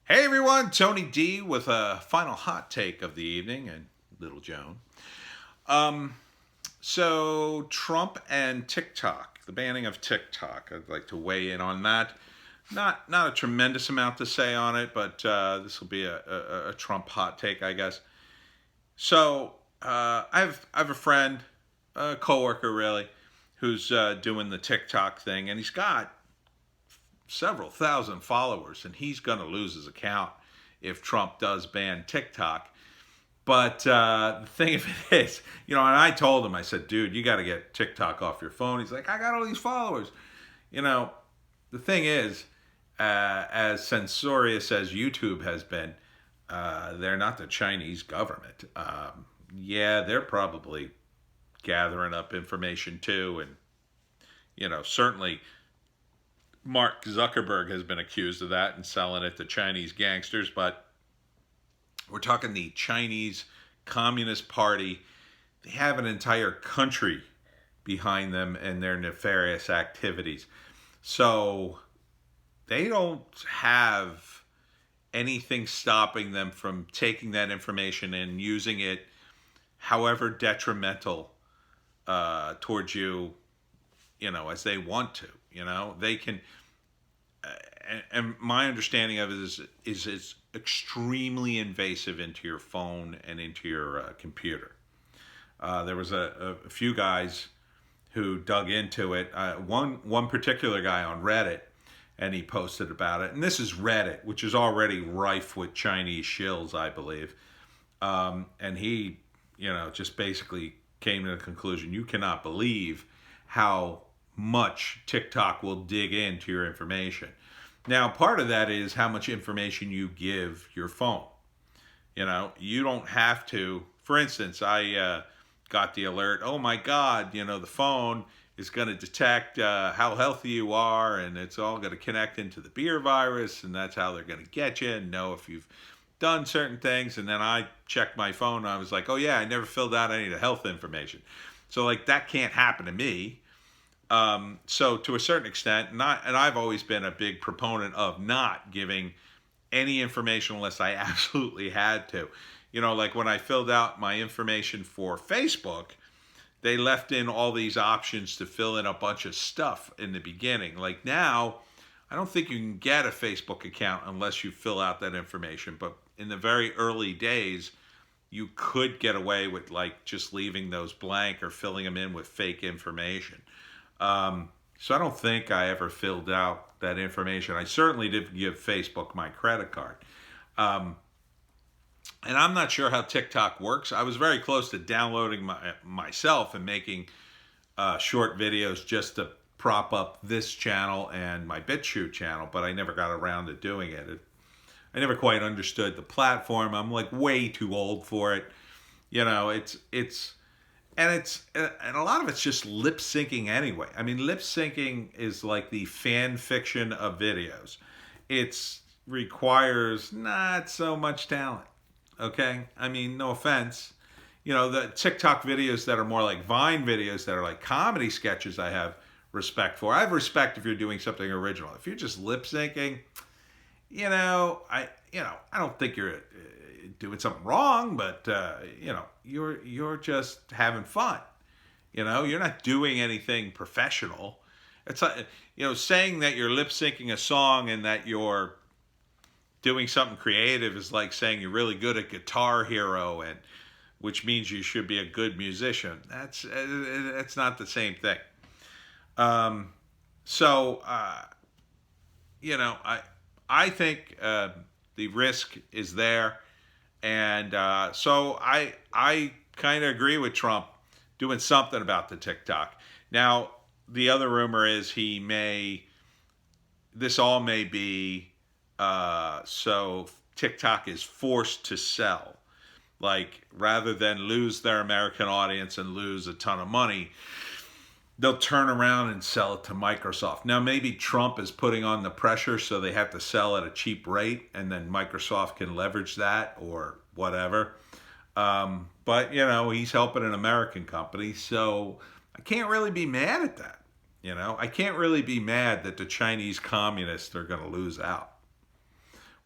Hey everyone, Tony D with a final hot take of the evening and Little Joan. Um, so Trump and TikTok, the banning of TikTok. I'd like to weigh in on that. Not a tremendous amount to say on it, but this will be a Trump hot take, I guess. So I have a friend, a coworker really, who's doing the TikTok thing, and he's got several thousand followers, and he's going to lose his account if Trump does ban TikTok. But the thing of it is, and I told him, I said, dude, you got to get TikTok off your phone. He's like, I got all these followers. You know, the thing is, as censorious as YouTube has been, they're not the Chinese government. Yeah, they're probably gathering up information too. And, certainly Mark Zuckerberg has been accused of that and selling it to Chinese gangsters, but we're talking the Chinese Communist Party. They have an entire country behind them and their nefarious activities. So they don't have anything stopping them from taking that information and using it however detrimental towards you, as they want to. They can, and my understanding of it is it's extremely invasive into your phone and into your computer. There was a few guys who dug into it. One particular guy on Reddit, and he posted about it. And this is Reddit, which is already rife with Chinese shills, I believe. And he, just basically came to the conclusion: you cannot believe how much TikTok will dig into your information. Now, part of that is how much information you give your phone. You don't have to. For instance, I got the alert. Oh my God! The phone is going to detect how healthy you are, and it's all going to connect into the beer virus, and that's how they're going to get you and know if you've done certain things. And then I checked my phone. And I was like, oh yeah, I never filled out any of the health information. So like that can't happen to me. So to a certain extent, I've always been a big proponent of not giving any information unless I absolutely had to. Like when I filled out my information for Facebook, they left in all these options to fill in a bunch of stuff in the beginning. Like now, I don't think you can get a Facebook account unless you fill out that information. But in the very early days, you could get away with like just leaving those blank or filling them in with fake information. So I don't think I ever filled out that information. I certainly didn't give Facebook my credit card. And I'm not sure how TikTok works. I was very close to downloading myself and making short videos just to prop up this channel and my BitChute channel, but I never got around to doing it. I never quite understood the platform. I'm like way too old for it. And a lot of it's just lip syncing anyway. I mean, lip syncing is like the fan fiction of videos. It requires not so much talent. Okay, I mean, no offense. The TikTok videos that are more like Vine videos that are like comedy sketches, I have respect for. I have respect if you're doing something original. If you're just lip syncing, I don't think you're doing something wrong, but you're just having fun. You're not doing anything professional. It's like, saying that you're lip syncing a song and that you're doing something creative is like saying you're really good at Guitar Hero, and which means you should be a good musician. That's not the same thing. So I think the risk is there, and so I kind of agree with Trump doing something about the TikTok. Now the other rumor is this all may be so TikTok is forced to sell, like rather than lose their American audience and lose a ton of money, they'll turn around and sell it to Microsoft. Now, maybe Trump is putting on the pressure, so they have to sell at a cheap rate, and then Microsoft can leverage that or whatever. But, he's helping an American company, so I can't really be mad at that. I can't really be mad that the Chinese communists are going to lose out.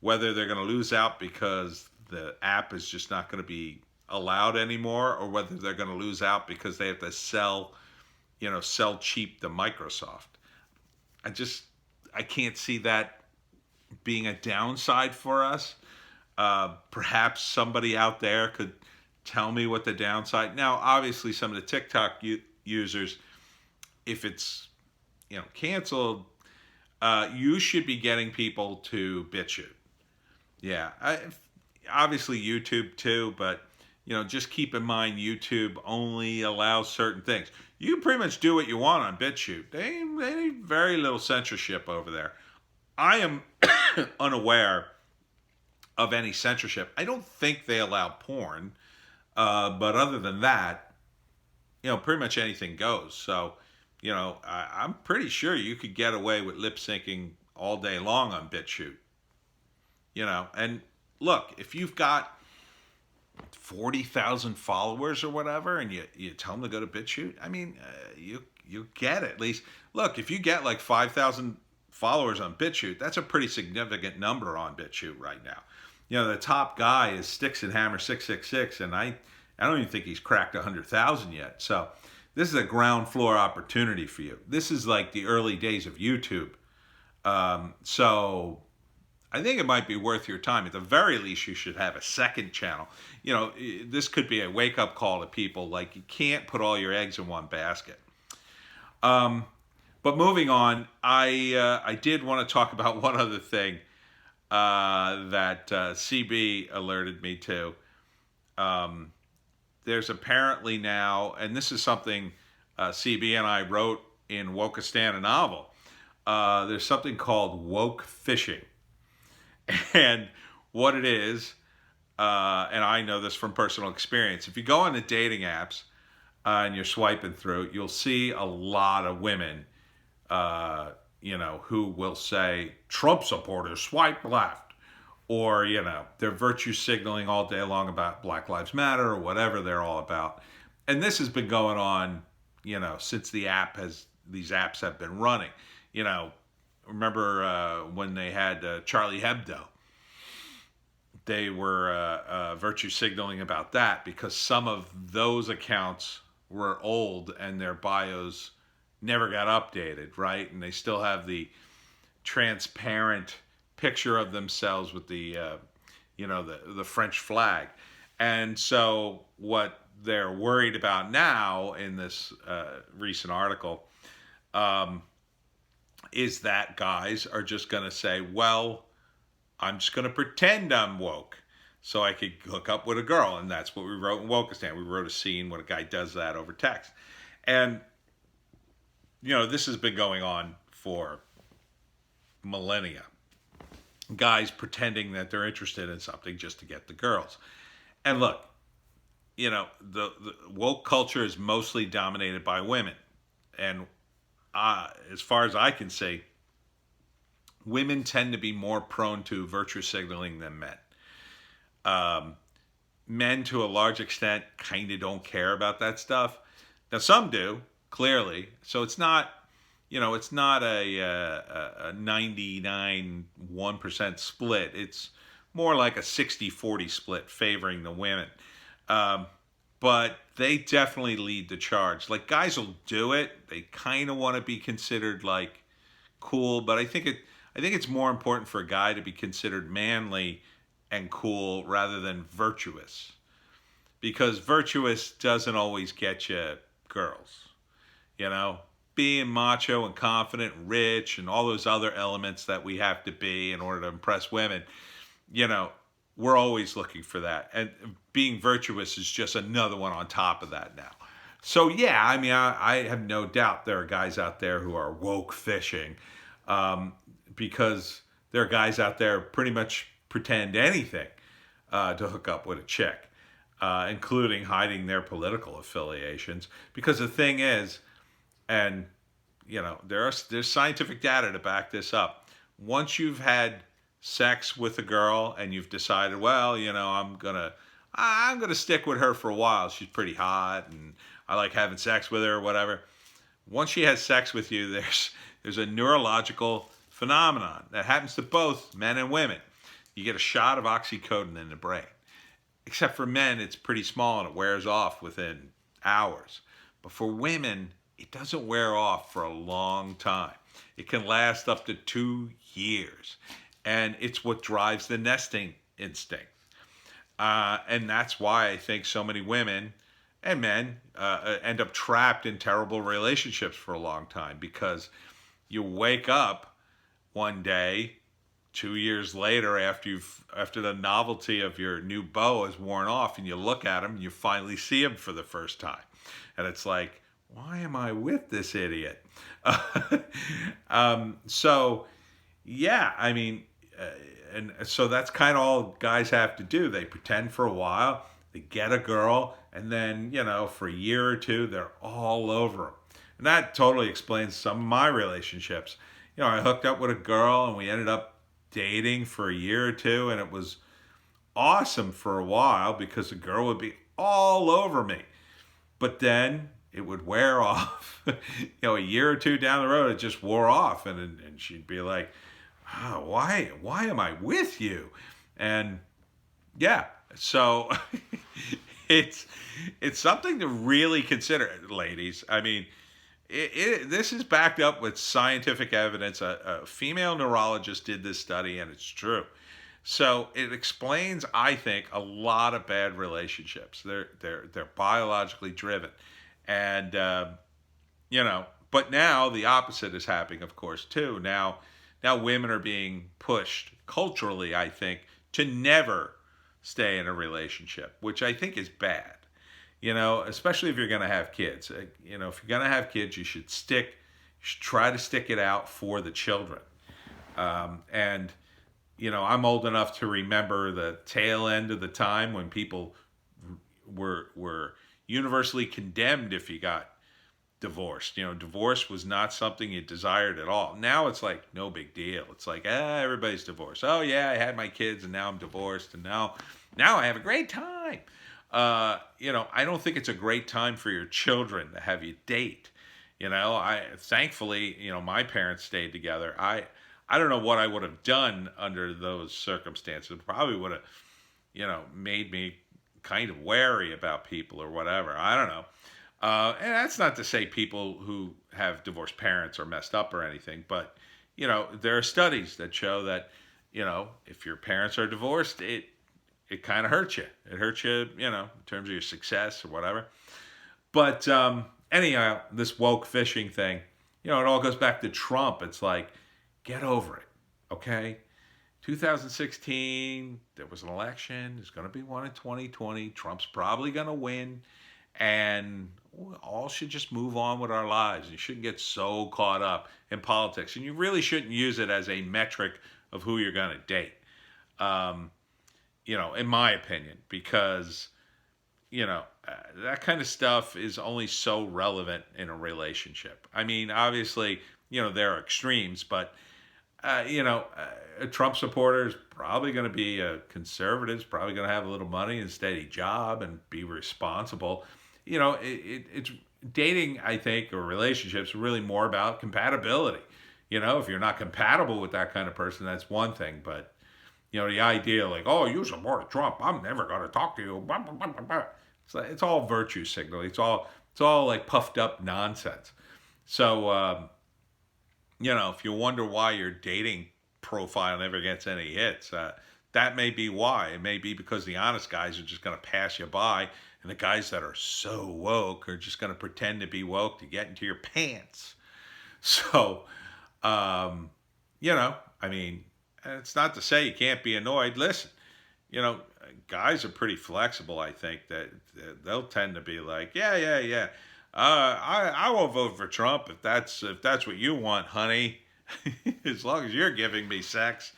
whether they're going to lose out because the app is just not going to be allowed anymore, or whether they're going to lose out because they have to sell cheap to Microsoft. I can't see that being a downside for us. Perhaps somebody out there could tell me what the downside. Now, obviously, some of the TikTok users, if it's canceled, you should be getting people to BitChute. Yeah, obviously YouTube too, but just keep in mind YouTube only allows certain things. You can pretty much do what you want on BitChute. They ain't very little censorship over there. I am unaware of any censorship. I don't think they allow porn, but other than that, pretty much anything goes. So, I'm pretty sure you could get away with lip syncing all day long on BitChute. And look, if you've got 40,000 followers or whatever, and you tell them to go to BitChute, I mean, you get it. At least, look, if you get like 5,000 followers on BitChute, that's a pretty significant number on BitChute right now. The top guy is Sticks and Hammer 666, and I don't even think he's cracked 100,000 yet. So this is a ground floor opportunity for you. This is like the early days of YouTube. So I think it might be worth your time. At the very least, you should have a second channel. This could be a wake-up call to people. Like, you can't put all your eggs in one basket. But moving on, I did want to talk about one other thing that CB alerted me to. There's apparently now, and this is something CB and I wrote in Wokistan, a novel. There's something called woke phishing. And what it is, and I know this from personal experience, if you go on the dating apps and you're swiping through, you'll see a lot of women, who will say, Trump supporters swipe left. Or, they're virtue signaling all day long about Black Lives Matter or whatever they're all about. And this has been going on, since these apps have been running. Remember when they had Charlie Hebdo? They were virtue signaling about that because some of those accounts were old and their bios never got updated, right? And they still have the transparent picture of themselves with the French flag. And so what they're worried about now in this recent article is that guys are just going to say, well, I'm just going to pretend I'm woke so I could hook up with a girl. And that's what we wrote in Wokistan. We wrote a scene when a guy does that over text. And, this has been going on for millennia. Guys pretending that they're interested in something just to get the girls. And look, the woke culture is mostly dominated by women. And as far as I can say, women tend to be more prone to virtue signaling than men. Men, to a large extent, kind of don't care about that stuff. Now, some do, clearly. So it's not, it's not a 99-1% split. It's more like a 60-40 split favoring the women. But they definitely lead the charge. Like, guys will do it. They kind of want to be considered like cool, but I think it's more important for a guy to be considered manly and cool rather than virtuous. Because virtuous doesn't always get you girls. Being macho and confident and rich and all those other elements that we have to be in order to impress women, we're always looking for that. And being virtuous is just another one on top of that now. So, yeah, I mean, I have no doubt there are guys out there who are woke fishing because there are guys out there who pretty much pretend anything to hook up with a chick, including hiding their political affiliations. Because the thing is, and, there's scientific data to back this up. Once you've had sex with a girl and you've decided, well, I'm gonna stick with her for a while. She's pretty hot and I like having sex with her or whatever. Once she has sex with you, there's a neurological phenomenon that happens to both men and women. You get a shot of oxycodone in the brain. Except for men, it's pretty small and it wears off within hours. But for women, it doesn't wear off for a long time. It can last up to 2 years. And it's what drives the nesting instinct. And that's why I think so many women and men end up trapped in terrible relationships for a long time, because you wake up one day 2 years later after the novelty of your new beau has worn off, and you look at him and you finally see him for the first time, and it's like, why am I with this idiot? So yeah, I mean, and so that's kind of all guys have to do. They pretend for a while, they get a girl, and then, for a year or two, they're all over them. And that totally explains some of my relationships. I hooked up with a girl and we ended up dating for a year or two, and it was awesome for a while because the girl would be all over me. But then it would wear off. A year or two down the road, it just wore off, and she'd be like, oh, why am I with you? And yeah, so it's something to really consider, ladies. I mean, this is backed up with scientific evidence. A female neurologist did this study, and it's true. So it explains, I think, a lot of bad relationships. They're biologically driven, and But now the opposite is happening, of course, too. Now women are being pushed culturally, I think, to never stay in a relationship, which I think is bad. Especially if you're going to have kids. If you're going to have kids, you should try to stick it out for the children. And I'm old enough to remember the tail end of the time when people were universally condemned if you got divorced. Divorce was not something you desired at all. Now it's like no big deal. It's like, everybody's divorced. Oh yeah, I had my kids and now I'm divorced, and now I have a great time. I don't think it's a great time for your children to have you date. Thankfully, my parents stayed together. I don't know what I would have done under those circumstances. It probably would have, made me kind of wary about people or whatever. I don't know. And that's not to say people who have divorced parents are messed up or anything, but, there are studies that show that, if your parents are divorced, it kind of hurts you. It hurts you, in terms of your success or whatever. But anyhow, this woke fishing thing, it all goes back to Trump. It's like, get over it, okay? 2016, there was an election. There's going to be one in 2020. Trump's probably going to win. And we all should just move on with our lives. You shouldn't get so caught up in politics. And you really shouldn't use it as a metric of who you're going to date. In my opinion, because, that kind of stuff is only so relevant in a relationship. I mean, obviously, there are extremes, but, a Trump supporter is probably going to be a conservative, is probably going to have a little money and a steady job and be responsible. It's dating, I think, or relationships are really more about compatibility. If you're not compatible with that kind of person, that's one thing, but the idea like, oh, you support Trump, I'm never going to talk to you. It's all virtue signaling. It's all like puffed up nonsense. So, if you wonder why your dating profile never gets any hits, that may be why. It may be because the honest guys are just going to pass you by, and the guys that are so woke are just going to pretend to be woke to get into your pants. So, I mean, it's not to say you can't be annoyed. Listen, guys are pretty flexible. I think that they'll tend to be like, yeah. I won't vote for Trump if that's what you want, honey. As long as you're giving me sex.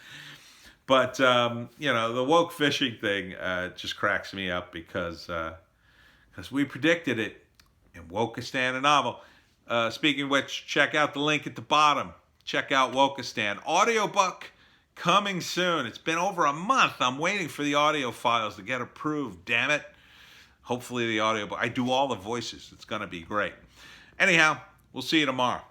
But the woke fishing thing just cracks me up because we predicted it in Wokistan, a novel. Speaking of which, check out the link at the bottom. Check out Wokistan audiobook. Coming soon. It's been over a month. I'm waiting for the audio files to get approved. Damn it. Hopefully the audio. I do all the voices. It's going to be great. Anyhow, we'll see you tomorrow.